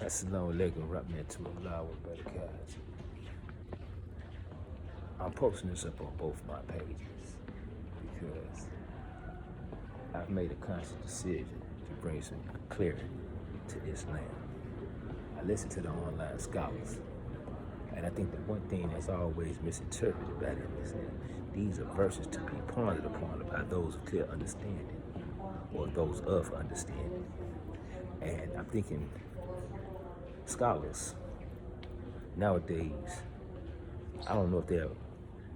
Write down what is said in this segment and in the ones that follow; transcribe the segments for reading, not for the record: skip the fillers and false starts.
Assalamu alaikum, rahmatullah wa barakatuh. I'm posting this up on both my pages because I've made a conscious decision to bring some clarity to Islam. I listen to the online scholars, and I think the one thing that's always misinterpreted about it is that these are verses to be pondered upon by those of clear understanding or those of understanding. And I'm thinking scholars nowadays, I don't know if they're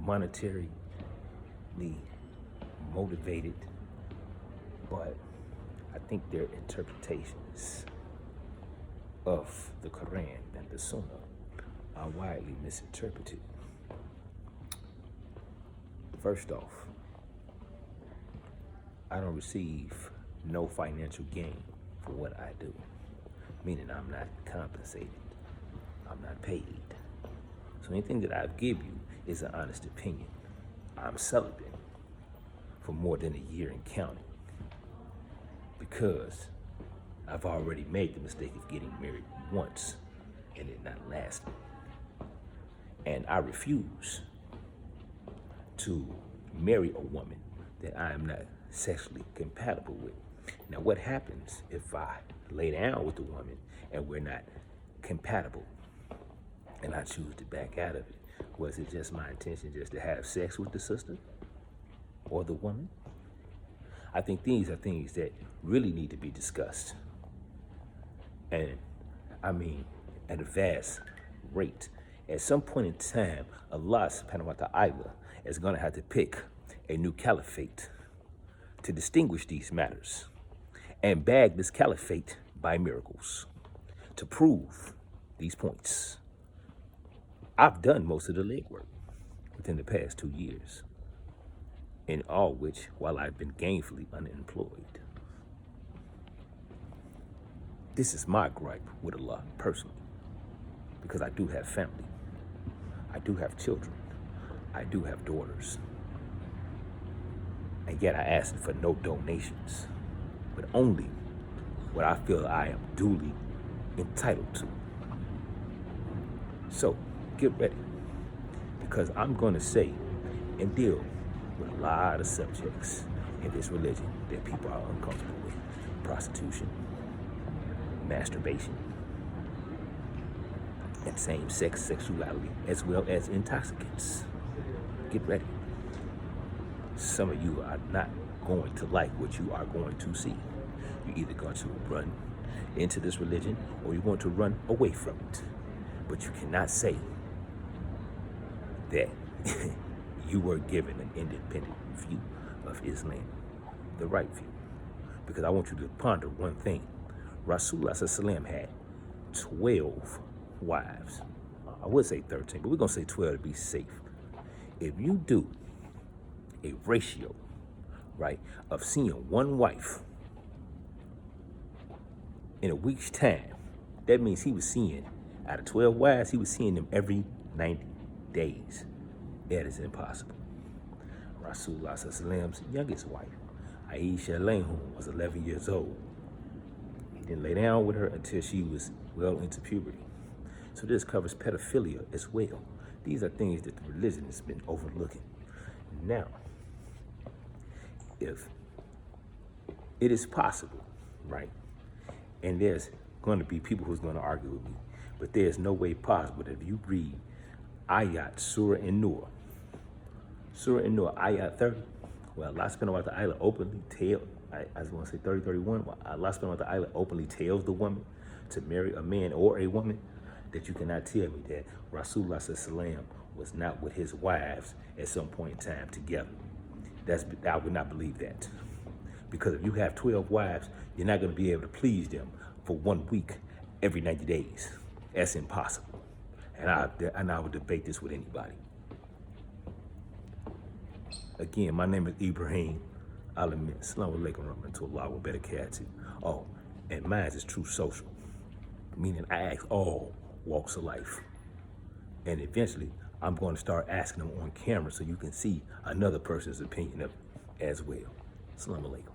monetarily motivated, but I think their interpretations of the Quran and the Sunnah are widely misinterpreted. First off, I don't receive no financial gain for what I do, meaning I'm not compensated, I'm not paid. So anything that I give you is an honest opinion. I'm celibate for more than a year and counting because I've already made the mistake of getting married once and it not lasting. And I refuse to marry a woman that I am not sexually compatible with. Now, what happens if I lay down with the woman and we're not compatible and I choose to back out of it? Was it just my intention just to have sex with the sister or the woman? I think these are things that really need to be discussed. And I mean, at a vast rate. At some point in time, Allah Subhanahu wa Ta'ala is going to have to pick a new caliphate to distinguish these matters and bag this caliphate by miracles to prove these points. I've done most of the legwork within the past 2 years, in all which while I've been gainfully unemployed. This is my gripe with Allah personally, because I do have family, I do have children, I do have daughters, and yet I ask for no donations, but only what I feel I am duly entitled to. So get ready, because I'm going to say and deal with a lot of subjects in this religion that people are uncomfortable with. Prostitution, masturbation, and same-sex sexuality, as well as intoxicants. Get ready. Some of you are not going to like what you are going to see. You're either going to run into this religion or you're going to run away from it. But you cannot say that you were given an independent view of Islam, the right view. Because I want you to ponder one thing. Rasulullah SAW had 12 wives. I would say 13, but we're going to say 12 to be safe. If you do a ratio, right, of seeing one wife in a week's time, that means he was seeing, out of 12 wives, he was seeing them every 90 days. That is impossible. Rasulullah SALLAM's youngest wife, Aisha Lanhum, was 11 years old. He didn't lay down with her until she was well into puberty. So this covers pedophilia as well. These are things that the religion has been overlooking. Now, if it is possible, right, and there's going to be people who's going to argue with me, but there's no way possible that if you read Ayat, Surah An-Nur, Ayat 30, well, Allah Subhanahu wa Ta'ala openly tells, I was going to say 30, 31, well, Allah Subhanahu wa Ta'ala openly tells the woman to marry a man or a woman, that you cannot tell me that Rasulullah SAW was not with his wives at some point in time together. I would not believe that. Because if you have 12 wives, you're not going to be able to please them for 1 week every 90 days. That's impossible. And I would debate this with anybody. Again, my name is Ibrahim Alamin. Assalamu alaikum warahmatullahi wabarakatuh. Oh, and mine is true social, meaning I ask all walks of life. And eventually, I'm going to start asking them on camera so you can see another person's opinion of it as well. Assalamu alaikum.